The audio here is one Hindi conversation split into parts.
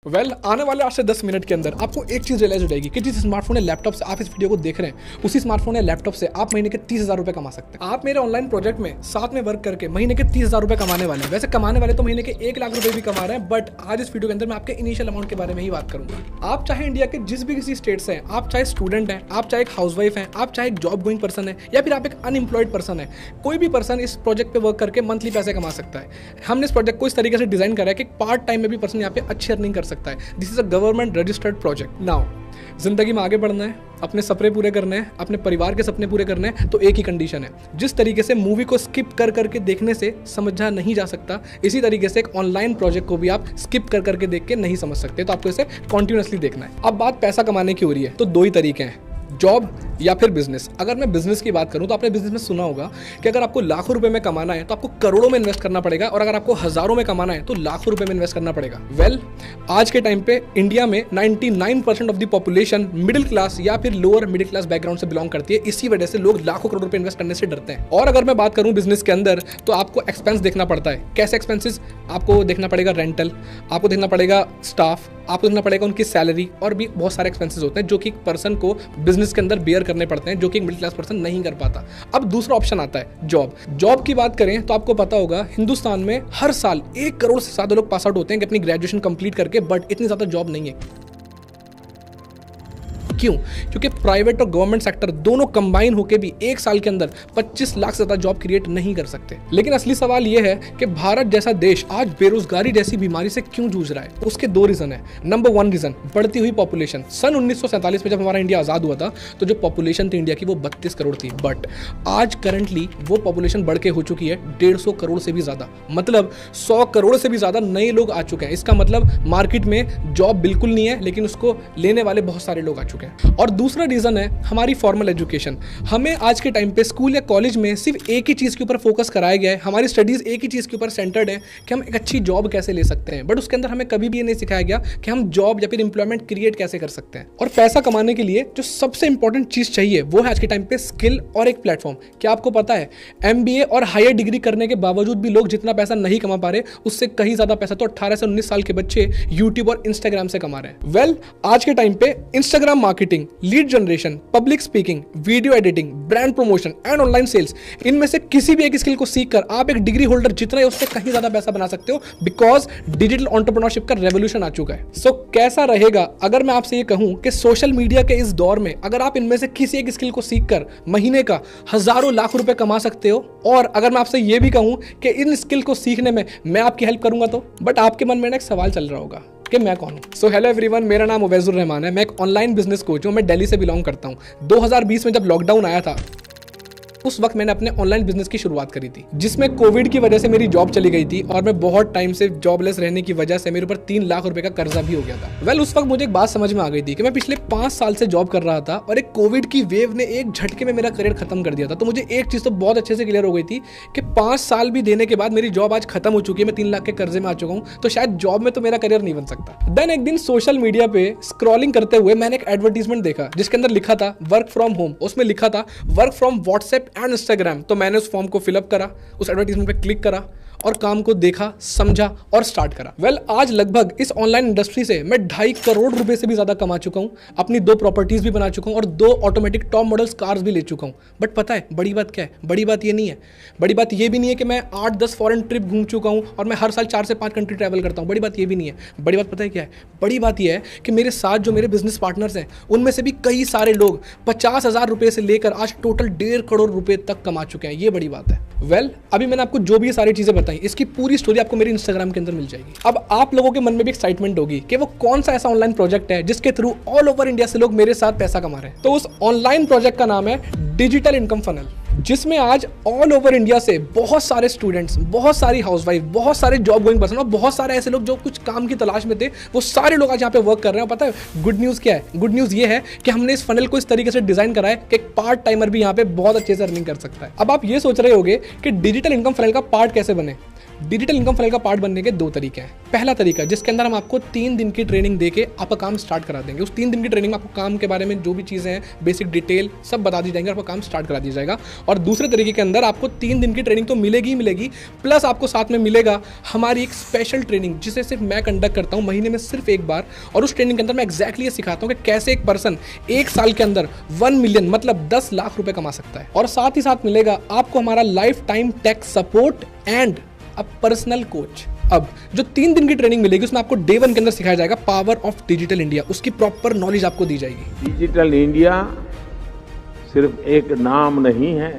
आने वाले 8 से 10 मिनट के अंदर आपको एक चीज रियलाइज हो जाएगी कि जिस स्मार्टफोन या लैपटॉप से आप इस वीडियो को देख रहे हैं उसी स्मार्टफोन या लैपटॉप से आप महीने के 30,000 रुपए कमा सकते हैं। आप मेरे ऑनलाइन प्रोजेक्ट में साथ में वर्क करके महीने के 30,000 रुपए कमाने वाले हैं। वैसे कमाने वाले तो महीने के 1 लाख रुपए भी कमा रहे हैं, बट आज इस वीडियो के अंदर मैं आपके इनिशियल अमाउंट के बारे में ही बात करूंगा। आप चाहे इंडिया के जिस भी किसी स्टेट से हैं, आप चाहे स्टूडेंट हैं, आप चाहे एक हाउसवाइफ हैं, आप चाहे एक जॉब गोइंग पर्सन है या फिर आप एक अनएम्प्लॉयड पर्सन है, कोई भी पर्सन इस प्रोजेक्ट पे वर्क करके मंथली पैसे कमा सकता है। हमने इस प्रोजेक्ट को इस तरीके से डिजाइन करा है कि पार्ट टाइम में भी पर्सन यहाँ पे अच्छी अर्निंग कर सकता है। This is a government registered project. Now जिंदगी में आगे बढ़ना है, अपने सपने पूरे करने हैं, अपने परिवार के सपने पूरे करने हैं, तो एक ही कंडीशन है। जिस तरीके से मूवी को स्किप कर करके देखने से समझा नहीं जा सकता, इसी तरीके से एक ऑनलाइन प्रोजेक्ट को भी आप स्किप कर करके देख के नहीं समझ सकते। तो आपको इसे कॉन्टिन्यूसली देखना है। अब बात पैसा कमाने की हो रही है तो दो ही तरीके हैं, जॉब या फिर बिजनेस। अगर मैं बिजनेस की बात करूं तो आपने बिजनेस में सुना होगा कि अगर आपको लाखों रुपए में कमाना है तो आपको करोड़ों में इन्वेस्ट करना पड़ेगा, और अगर आपको हजारों में कमाना है तो लाखों रुपए में इन्वेस्ट करना पड़ेगा। आज के टाइम पे इंडिया में 99% of the population middle class या फिर लोअर मिडिल क्लास बैकग्राउंड से बिलोंग करती है। इसी वजह से लोग लाखों करोड़ रुपए इन्वेस्ट करने से डरते हैं। और अगर मैं बात करूं बिजनेस के अंदर तो आपको एक्सपेंस देखना पड़ता है। कैसे एक्सपेंसेस? आपको देखना पड़ेगा रेंटल, आपको देखना पड़ेगा स्टाफ, आपको देखना पड़ेगा उनकी सैलरी, और भी बहुत सारे एक्सपेंसेस होते हैं जो कि एक पर्सन को बिजनेस के अंदर बेयर करने पड़ते हैं, जो कि एक मिडिल क्लास पर्सन नहीं कर पाता। अब दूसरा ऑप्शन आता है जॉब। जॉब की बात करें तो आपको पता होगा हिंदुस्तान में हर साल 1 करोड़ से ज्यादा लोग पास आउट होते हैं कि अपनी ग्रेजुएशन कंप्लीट करके, बट इतनी ज्यादा जॉब नहीं है। क्यों? क्योंकि प्राइवेट और गवर्नमेंट सेक्टर दोनों कंबाइन होकर भी एक साल के अंदर 25 लाख से ज्यादा जॉब क्रिएट नहीं कर सकते। लेकिन असली सवाल यह है कि भारत जैसा देश आज बेरोजगारी जैसी बीमारी से क्यों जूझ रहा है? उसके दो रीजन है। नंबर 1 रीजन, बढ़ती हुई पॉपुलेशन। सन 1947 में जब हमारा इंडिया आजाद हुआ था तो जो पॉपुलेशन थी इंडिया की वो 32 करोड़ थी, बट आज करंटली वो पॉपुलेशन बढ़ के हो चुकी है 150 करोड़ से भी ज्यादा। मतलब 100 करोड़ से भी ज्यादा नए लोग आ चुके हैं। इसका मतलब मार्केट में जॉब बिल्कुल नहीं है, लेकिन उसको लेने वाले बहुत सारे लोग आ चुके हैं। और दूसरा रीजन है हमारी फॉर्मल एजुकेशन। हमें आज के टाइम पे स्कूल या कॉलेज में सिर्फ एक ही चीज के ऊपर फोकस कराया गया है। हमारी स्टडीज एक ही चीज के ऊपर सेंटर्ड है कि हम एक अच्छी जॉब कैसे ले सकते हैं, बट उसके अंदर हमें कभी भी ये नहीं सिखाया गया कि हम जॉब या फिर एम्प्लॉयमेंट क्रिएट कैसे कर सकते हैं। और पैसा कमाने के लिए जो सबसे इंपॉर्टेंट चीज चाहिए वो है आज के टाइम पे स्किल और एक प्लेटफॉर्म। क्या आपको पता है MBA और हायर डिग्री करने के बावजूद भी लोग जितना पैसा नहीं कमा पा रहे, उससे कहीं ज्यादा पैसा तो 18 से 19 साल के बच्चे यूट्यूब और इंस्टाग्राम से कमा रहे हैं। आज के टाइम पे Instagram marketing, lead generation, public speaking, video editing, brand promotion and online sales, इनमें से किसी भी एक स्किल को सीखकर आप एक डिग्री होल्डर जितना है उससे कहीं ज्यादा पैसा बना सकते हो, बिकॉज डिजिटल एंटरप्रेन्योरशिप का रेवोल्यूशन आ चुका है। सो कैसा रहेगा अगर मैं आपसे ये कहूं कि सोशल मीडिया के इस दौर में अगर आप इनमें से किसी एक स्किल को सीखकर महीने का हजारों लाख रुपए कमा सकते हो, और अगर मैं आपसे ये भी कहूं कि इन स्किल को सीखने में मैं आपकी हेल्प करूंगा तो? बट आपके मन में एक सवाल चल रहा होगा कि मैं कौन हूं। सो हेलो एवरीवन, मेरा नाम उवैजुर रहमान है। मैं एक ऑनलाइन बिजनेस कोच हूं। मैं दिल्ली से बिलोंग करता हूं। 2020 में जब लॉकडाउन आया था उस वक्त मैंने अपने ऑनलाइन बिजनेस की शुरुआत करी थी, जिसमें कोविड की वजह से मेरी जॉब चली गई थी और मैं बहुत टाइम से जॉबलेस रहने की वजह से मेरे ऊपर 3 लाख रुपए का कर्जा भी हो गया था। उस वक्त मुझे एक बात समझ में आ गई थी कि मैं पिछले 5 साल से जॉब कर रहा था और एक कोविड की वेव ने एक झटके में मेरा करियर खत्म कर दिया था। तो मुझे एक चीज तो बहुत अच्छे से क्लियर हो गई थी कि 5 साल भी देने के बाद मेरी जॉब आज खत्म हो चुकी है, मैं 3 लाख के कर्जे में आ चुका हूं, तो शायद जॉब में तो मेरा करियर नहीं बन सकता। देन एक दिन सोशल मीडिया पे स्क्रॉलिंग करते हुए मैंने एक एडवर्टीजमेंट देखा जिसके अंदर लिखा था वर्क फ्रॉम होम। उसमें लिखा था work from WhatsApp and Instagram. तो मैंने उस फॉर्म को फिलअप करा, उस एडवर्टीजमेंट पे क्लिक करा और काम को देखा, समझा और स्टार्ट करा। आज लगभग इस ऑनलाइन इंडस्ट्री से मैं 2.5 करोड़ रुपए से भी ज्यादा कमा चुका हूं। अपनी 2 प्रॉपर्टीज भी बना चुका हूं और 2 ऑटोमेटिक टॉप मॉडल्स कार्स भी ले चुका हूं। बट पता है बड़ी बात क्या है? बड़ी बात ये नहीं है। बड़ी बात ये भी नहीं है कि मैं 8-10 फॉरेन ट्रिप घूम चुका हूं और मैं हर साल 4 से 5 कंट्री ट्रैवल करता हूं। बड़ी बात ये भी नहीं है। बड़ी बात पता है क्या है? बड़ी बात ये है कि मेरे साथ जो मेरे बिजनेस पार्टनर्स हैं उनमें से भी कई सारे लोग 50,000 रुपए से लेकर आज टोटल 1.5 करोड़ रुपए तक कमा चुके हैं। ये बड़ी बात है। अभी मैंने आपको जो भी ये सारी चीजें बताई इसकी पूरी स्टोरी आपको मेरे इंस्टाग्राम के अंदर मिल जाएगी। अब आप लोगों के मन में भी एक्साइटमेंट होगी कि वो कौन सा ऐसा ऑनलाइन प्रोजेक्ट है जिसके थ्रू ऑल ओवर इंडिया से लोग मेरे साथ पैसा कमा रहे हैं। तो उस ऑनलाइन प्रोजेक्ट का नाम है डिजिटल इनकम फनल, जिसमें आज ऑल ओवर इंडिया से बहुत सारे स्टूडेंट्स, बहुत सारी हाउसवाइफ, बहुत सारे जॉब गोइंग पर्सन और बहुत सारे ऐसे लोग जो कुछ काम की तलाश में थे, वो सारे लोग आज यहाँ पे वर्क कर रहे हैं। पता है गुड न्यूज़ क्या है? गुड न्यूज़ ये है कि हमने इस फनल को इस तरीके से डिजाइन करा है कि एक पार्ट टाइमर भी यहाँ पे बहुत अच्छे से अर्निंग कर सकता है। अब आप ये सोच रहे होगे कि डिजिटल इनकम फनल का पार्ट कैसे बने। डिजिटल इनकम फनल का पार्ट बनने के दो तरीके हैं। पहला तरीका जिसके अंदर हम आपको 3 दिन की ट्रेनिंग देके आपका काम स्टार्ट करा देंगे। उस 3 दिन की ट्रेनिंग में आपको काम के बारे में जो भी चीज़ें हैं, बेसिक डिटेल सब बता दी जाएंगे, आपका काम स्टार्ट करा दिया जाएगा। और दूसरे तरीके के अंदर आपको 3 दिन की ट्रेनिंग तो मिलेगी ही मिलेगी, प्लस आपको साथ में मिलेगा हमारी एक स्पेशल ट्रेनिंग जिसे सिर्फ मैं कंडक्ट करता हूँ महीने में सिर्फ एक बार। और उस ट्रेनिंग के अंदर मैं एक्जैक्टली ये सिखाता हूँ कि कैसे एक पर्सन 1 साल के अंदर 1 मिलियन मतलब 10 लाख रुपए कमा सकता है। और साथ ही साथ मिलेगा आपको हमारा life time tech support and a personal coach. अब जो 3 दिन की ट्रेनिंग मिलेगी उसमें आपको डे 1 के अंदर सिखाया जाएगा पावर ऑफ डिजिटल इंडिया, उसकी प्रॉपर नॉलेज आपको दी जाएगी। डिजिटल इंडिया सिर्फ एक नाम नहीं है,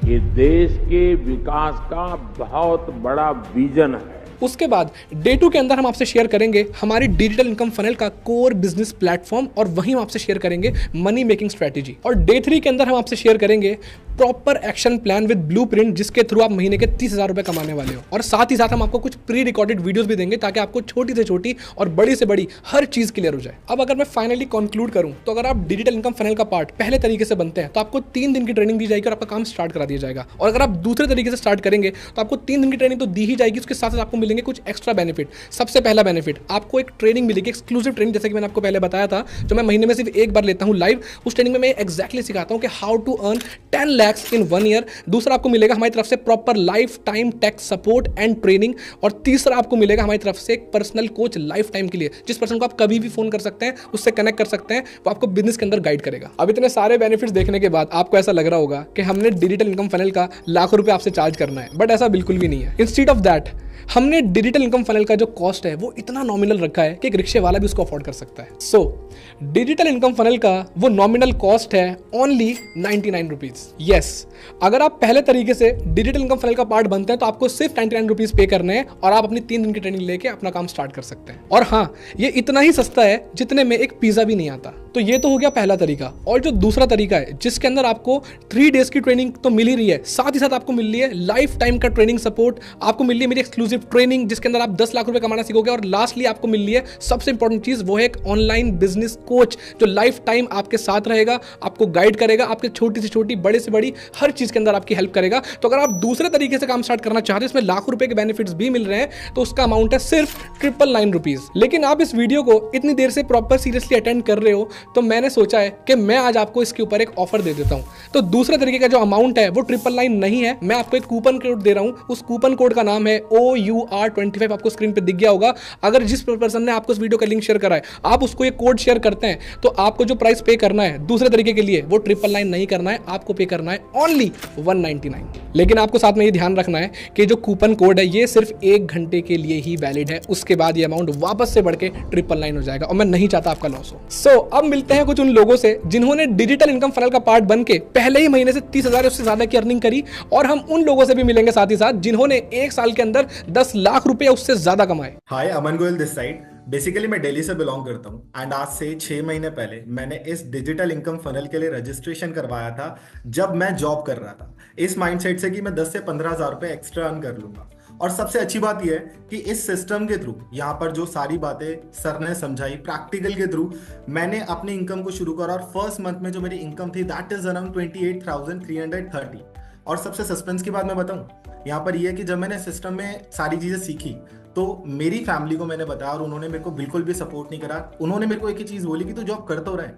ये देश के विकास का बहुत बड़ा विजन है। उसके बाद डे 2 के अंदर हम आपसे शेयर करेंगे हमारी डिजिटल इनकम फनल का कोर बिजनेस प्लेटफॉर्म, और वहीं हम आपसे शेयर करेंगे मनी मेकिंग स्ट्रेटेजी। और डे 3 के अंदर हम आपसे शेयर करेंगे proper action plan with blueprint, जिसके थ्रू आप महीने के 30,000 रुपए कमाने वाले हो। और साथ ही साथ हम आपको कुछ प्री रिकॉर्डेड वीडियोस भी देंगे ताकि आपको छोटी से छोटी और बड़ी से बड़ी हर चीज क्लियर हो जाए। अब अगर मैं फाइनली कंक्लूड करूं तो अगर आप डिजिटल इनकम फनल का पार्ट पहले तरीके से बनते हैं तो आपको 3 दिन की ट्रेनिंग दी जाएगी और आपका काम स्टार्ट करा दिया जाएगा। और अगर आप दूसरे तरीके से स्टार्ट करेंगे तो आपको 3 दिन की ट्रेनिंग तो दी ही जाएगी, उसके साथ साथ आपको मिलेंगे कुछ एक्स्ट्रा बेनिफिट। सबसे पहला बेनिफिट, आपको एक ट्रेनिंग मिलेगी, एक्सक्लूसिव ट्रेनिंग, जैसे कि मैंने आपको पहले बताया था, जो मैं महीने में सिर्फ एक बार लेता हूं लाइव। उस ट्रेनिंग में मैं एक्जैक्टली सिखाता हूं कि how to earn 10 lakhs in 1 year. दूसरा आपको मिलेगा हमारी तरफ से proper life time tech support and training. और तीसरा आपको मिलेगा हमारी तरफ से एक पर्सनल कोच लाइफ टाइम के लिए, जिस पर्सन को आप कभी भी फोन कर सकते हैं, उससे कनेक्ट कर सकते हैं, वो आपको बिजनेस के अंदर गाइड करेगा। अब इतने सारे बेनिफिट्स देखने के बाद आपको ऐसा लग रहा होगा कि हमने डिजिटल इनकम फनल का लाखों रुपए आपसे चार्ज करना है, बट ऐसा बिल्कुल भी नहीं है। इंस्टीड ऑफ दैट हमने डिजिटल इनकम फनल का जो कॉस्ट है वो इतना नॉमिनल रखा है कि एक रिक्शे वाला भी उसको अफोर्ड कर सकता है। सो डिजिटल इनकम फनल का वो नॉमिनल कॉस्ट है ओनली 99 रुपीज। यस, अगर आप पहले तरीके से डिजिटल इनकम फनल का पार्ट बनते हैं तो आपको सिर्फ 99 रुपीज पे करने हैं और आप अपनी 3 दिन की ट्रेनिंग लेके अपना काम स्टार्ट कर सकते हैं। और हाँ, ये इतना ही सस्ता है जितने में एक पिज्जा भी नहीं आता। तो ये तो हो गया पहला तरीका। और जो दूसरा तरीका है जिसके अंदर आपको 3 डेज की ट्रेनिंग तो मिल ही रही है, साथ ही साथ आपको मिल रही है लाइफ टाइम का ट्रेनिंग सपोर्ट, आपको मिल रही है मेरी एक्सक्लूसिव ट्रेनिंग जिसके अंदर आप 10 लाख रुपए कमाना सीखोगे, और लास्टली आपको मिल रही है सबसे इंपॉर्टेंट चीज, वो है एक ऑनलाइन बिजनेस कोच जो लाइफ टाइम आपके साथ रहेगा, आपको गाइड करेगा, आपके छोटी से छोटी बड़े से बड़ी हर चीज के अंदर आपकी हेल्प करेगा। तो अगर आप दूसरे तरीके से काम स्टार्ट करना चाहते हैं, इसमें लाखों रुपए के बेनिफिट्स भी मिल रहे हैं, तो उसका अमाउंट है सिर्फ 999 रुपीज। लेकिन आप इस वीडियो को इतनी देर से प्रॉपर सीरियसली अटेंड कर रहे हो, तो मैंने सोचा है कि मैं आज आपको इसके ऊपर एक ऑफर दे देता हूं। तो दूसरे तरीके का जो अमाउंट है वो 999 नहीं है, मैं आपको एक कूपन कोड दे रहा हूं। उस कूपन कोड का नाम है OUR25, आपको स्क्रीन पे दिख गया होगा। अगर जिस पर्सन ने आपको इस वीडियो का लिंक शेयर करा है, आप उसको ये कोड शेयर करते हैं, तो आपको जो प्राइस पे करना है दूसरे तरीके के लिए वो 999 नहीं करना है, आपको पे करना है ओनली 199। लेकिन आपको साथ में ये ध्यान रखना है कि जो कूपन कोड है ये सिर्फ 1 घंटे के लिए ही वैलिड है, उसके बाद ये अमाउंट वापस से बढ़ के 999 हो जाएगा, और मैं नहीं चाहता आपका लॉस हो। सो अब मिलते हैं कुछ उन लोगों से जिन्होंने डिजिटल इनकम फनल का पार्ट बन के पहले ही महीने से 30,000 उससे ज्यादा की अर्निंग करी, और हम उन लोगों से भी मिलेंगे साथ ही साथ जिन्होंने 1 साल के अंदर 10 लाख रुपए उससे ज्यादा कमाए। हाय, अमन गोयल दिस साइड। बेसिकली मैं दिल्ली से बिलोंग करता हूँ एंड आज से 6 महीने पहले मैंने इस डिजिटल इनकम फनल के लिए रजिस्ट्रेशन करवाया था जब मैं जॉब कर रहा था, इस माइंडसेट से कि मैं 10 से 15,000 रुपए एक्स्ट्रा अर्न कर लूंगा। और सबसे अच्छी बात यह है कि इस सिस्टम के थ्रू यहाँ पर जो सारी बातें सर ने समझाई प्रैक्टिकल के थ्रू, मैंने अपनी इनकम को शुरू करा, और फर्स्ट मंथ में जो मेरी इनकम थी दैट इज अराउंड 28,330। और सबसे सस्पेंस की बात मैं बताऊं यहाँ पर यह है कि जब मैंने सिस्टम में सारी चीजें सीखी तो मेरी फैमिली को मैंने बताया और उन्होंने मेरे को बिल्कुल भी सपोर्ट नहीं करा। उन्होंने मेरे को एक ही चीज बोली कि तू जॉब कर तो रहा है,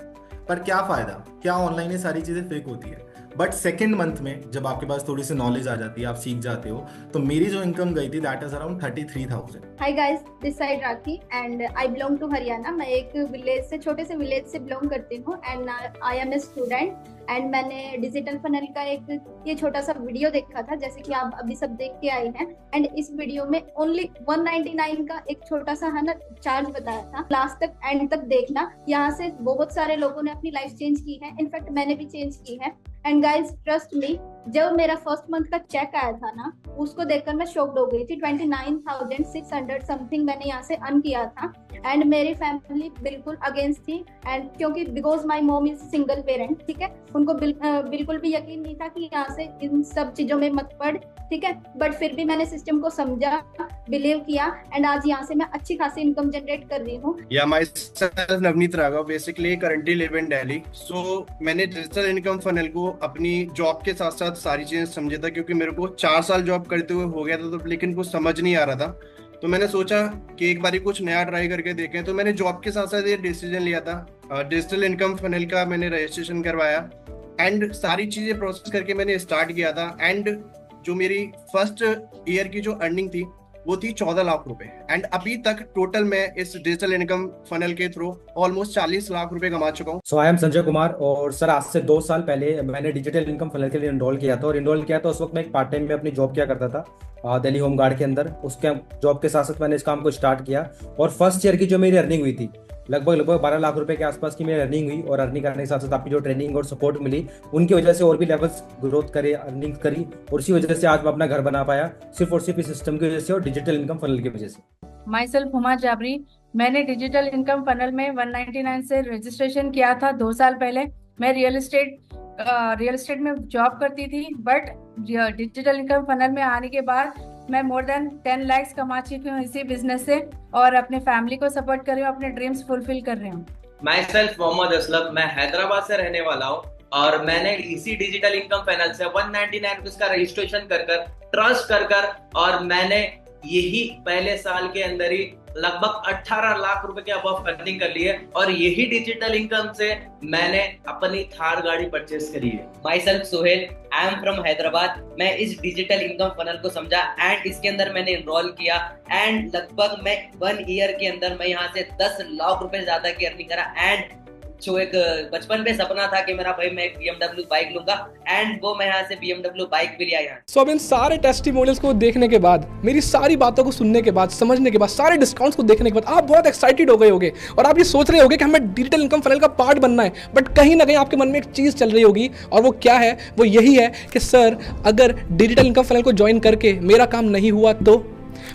पर क्या फायदा, क्या ऑनलाइन ये सारी चीजें फेक होती है। बट सेकेंड मंथ में जब आपके पास थोड़ी सी नॉलेज आ जाती है, आप सीख जाते हो, तो मेरी जो इनकम गई थी that is around 33,000। Hi guys, this side Rakhi and I belong to Haryana. मैं एक विलेज से, छोटे से विलेज से बिलोंग करती हूँ and I am a student. And मैंने डिजिटल फनल का एक ये छोटा सा वीडियो देखा था, जैसे कि आप अभी सब देख के आए हैं। एंड इस वीडियो में ओनली 199 का एक छोटा सा है ना चार्ज बताया था। लास्ट तक एंड तक देखना, यहाँ से बहुत सारे लोगों ने अपनी लाइफ चेंज की है, इनफैक्ट मैंने भी चेंज की है। एंड गाइज ट्रस्ट मी, जब मेरा फर्स्ट मंथ का चेक आया था ना, उसको देखकर मैं शॉक्ड हो गई थी। 29,600 समथिंग मैंने यहाँ से अर्न किया था। एंड मेरी फैमिली बिल्कुल अगेंस्ट थी, एंड क्योंकि because my mom is single parent, ठीक है, उनको बिल्कुल भी यकीन नहीं था कि यहाँ से इन सब चीजों में मत पड़। ठीक है, बट फिर भी मैंने सिस्टम को समझा, बिलीव किया एंड आज यहाँ से मैं अच्छी खासी इनकम जनरेट कर रही हूँ। या myself Navneet Raghav, basically currently live in Delhi. So मैंने डिजिटल इनकम फनल को अपनी जॉब के साथ साथ सारी चीजें समझा था, क्योंकि मेरे को 4 साल जॉब करते हुए हो गया था, तो लेकिन कुछ समझ नहीं आ रहा था। तो मैंने सोचा कि एक बारी कुछ नया ट्राई करके देखें। तो मैंने जॉब के साथ साथ ये डिसीजन लिया था, डिजिटल इनकम फनल का मैंने रजिस्ट्रेशन करवाया एंड सारी चीजें प्रोसेस करके मैंने स्टार्ट किया था। एंड जो मेरी फर्स्ट ईयर की जो अर्निंग थी वो थी 14 लाख रुपए एंड अभी तक टोटल मैं इस डिजिटल इनकम फनल के थ्रू ऑलमोस्ट 40 लाख रुपए कमा चुका हूँ। आई एम संजय कुमार और सर आज से 2 साल पहले मैंने डिजिटल इनकम फनल के लिए इनरोल किया था। और इनरोल किया था उस वक्त मैं एक पार्ट टाइम में अपनी जॉब किया करता था दिल्ली होम गार्ड के अंदर। उसके जॉब के साथ साथ मैंने इस काम को स्टार्ट किया और फर्स्ट ईयर की जो मेरी अर्निंग हुई थी लगभग 12 लाख रुपए के आसपास की मेरी अर्निंग हुई। और अर्निंग करने के साथ साथ आपकी जो ट्रेनिंग और सपोर्ट मिली उनकी वजह से और भी लेवल्स ग्रोथ करे, अर्निंग करी और उसी वजह से आज मैं अपना घर बना पाया, सिर्फ और सिर्फ इस सिस्टम की वजह से और डिजिटल इनकम फनल की वजह से। माई सेल्फ हुमा जाबरी, मैंने डिजिटल इनकम फनल में 199 से रजिस्ट्रेशन किया था 2 साल पहले। मैं रियल एस्टेट में जॉब करती थी, बट डिजिटल इनकम फनल में आने के बाद मैं मोर देन 10 लाख कमा चुकी हूँ इसी बिजनेस से और अपने फैमिली को सपोर्ट कर रही हूँ, अपने ड्रीम्स फुलफिल कर रही हूँ। माई सेल्फ मोहम्मद असलम, मैं हैदराबाद से रहने वाला हूँ और मैंने इसी डिजिटल इनकम फनल से 199 रुपीज का रजिस्ट्रेशन कर ट्रस्ट कर और मैंने यही पहले साल के अंदर ही लगभग 18 लाख रुपए के अबव अर्निंग कर ली है और यही डिजिटल इनकम से मैंने अपनी थार गाड़ी परचेस करी है। My self Sohail, I am from Hyderabad. मैं इस डिजिटल इनकम फनल को समझा एंड इसके अंदर मैंने एनरोल किया एंड लगभग मैं 1 ईयर के अंदर मैं यहाँ से 10 लाख रुपए ज्यादा की अर्निंग करा। एंड जो एक बचपन पे सपना था कि मेरा भाई मैं एक BMW बाइक लूंगा एंड वो मैं यहाँ से BMW बाइक भी लिया यहाँ। सो अब इन सारे टेस्टिमोनियल्स को देखने के बाद, मेरी सारी बातों को सुनने के बाद, समझने के बाद, सारे डिस्काउंट्स को देखने के बाद आप बहुत एक्साइटेड हो गए होगे और आप ये सोच रहे होगे कि हमें डिजिटल इनकम फनल का पार्ट बनना है। बट कहीं ना कहीं आपके मन में एक चीज चल रही होगी और वो क्या है? वो यही है कि सर अगर डिजिटल इनकम फनल को ज्वाइन करके मेरा काम नहीं हुआ तो,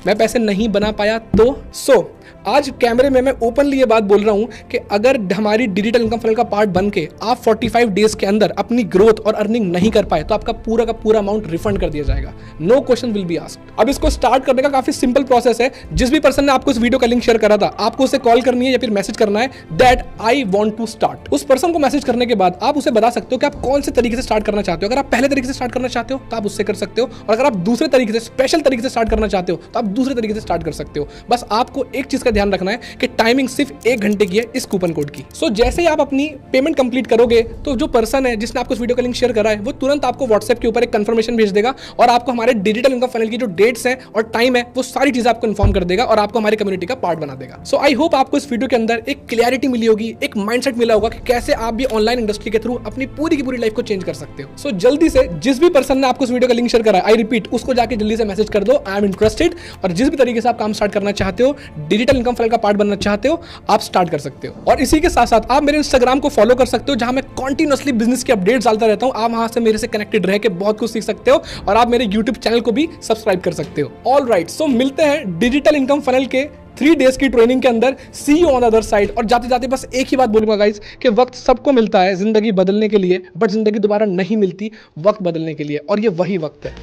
मैं पैसे नहीं बना पाया तो आज कैमरे में मैं ओपनली ये बात बोल रहा हूं कि अगर हमारी डिजिटल इनकम फनल का पार्ट बन के आप 45 डेज के अंदर अपनी ग्रोथ और अर्निंग नहीं कर पाए तो आपका पूरा का पूरा अमाउंट रिफंड कर दिया जाएगा। No question will be asked. अब इसको स्टार्ट करने का काफी सिंपल प्रोसेस है। जिस भी पर्सन ने आपको इस वीडियो का लिंक शेयर करा था, आपको उसे कॉल करनी है या फिर मैसेज करना है that I want to start. उस पर्सन को मैसेज करने के बाद आप उसे बता सकते हो कि आप कौन से तरीके से स्टार्ट करना चाहते हो। अगर आप पहले तरीके से स्टार्ट करना चाहते हो तो आप उससे कर सकते हो और अगर आप दूसरे तरीके से, स्पेशल तरीके से स्टार्ट करना चाहते हो तो आप दूसरे तरीके से स्टार्ट कर सकते हो। बस आपको एक चीज का ध्यान रखना है कि टाइमिंग सिर्फ 1 घंटे की है इस कूपन कोड की। सो जैसे ही आप अपनी पेमेंट कंप्लीट करोगे तो जो पर्सन है जिसने आपको इस वीडियो का लिंक शेयर करा है वो तुरंत आपको व्हाट्सएप के ऊपर एक कंफर्मेशन भेज देगा और आपको हमारे डिजिटल इनकम फनल की जो डेट्स हैं और टाइम है वो सारी चीजें आपको इन्फॉर्म कर देगा और आपको हमारी कम्युनिटी का पार्ट बना देगा। सो आई होप आपको इस वीडियो के अंदर एक क्लैरिटी मिली होगी, एक माइंडसेट मिला होगा कि कैसे आप भी ऑनलाइन इंडस्ट्री के थ्रू अपनी पूरी की पूरी लाइफ को चेंज कर सकते हो। सो जल्दी से जिस भी पर्सन ने आपको इस वीडियो का लिंक शेयर करा है, आई रिपीट, उसको जाके जल्दी से मैसेज कर दो आई एम इंटरेस्टेड। और जिस भी तरीके से आप काम स्टार्ट करना चाहते हो, डिजिटल इनकम फनल का पार्ट बनना चाहते हो, आप स्टार्ट कर सकते हो। और इसी के साथ साथ आप मेरे इंस्टाग्राम को फॉलो कर सकते हो जहां मैं कंटिन्यूअसली बिजनेस के अपडेट्स डालता रहता हूं। आप वहां से मेरे से कनेक्टेड रह के बहुत कुछ सीख सकते हो और आप मेरे यूट्यूब चैनल को भी सब्सक्राइब कर सकते हो। ऑल राइट, सो मिलते हैं डिजिटल इनकम फनल के 3 डेज की ट्रेनिंग के अंदर। See you on the other side. और जाते जाते बस एक ही बात बोलूंगा गाइज कि वक्त सबको मिलता है जिंदगी बदलने के लिए, बट जिंदगी दोबारा नहीं मिलती वक्त बदलने के लिए, और ये वही वक्त है।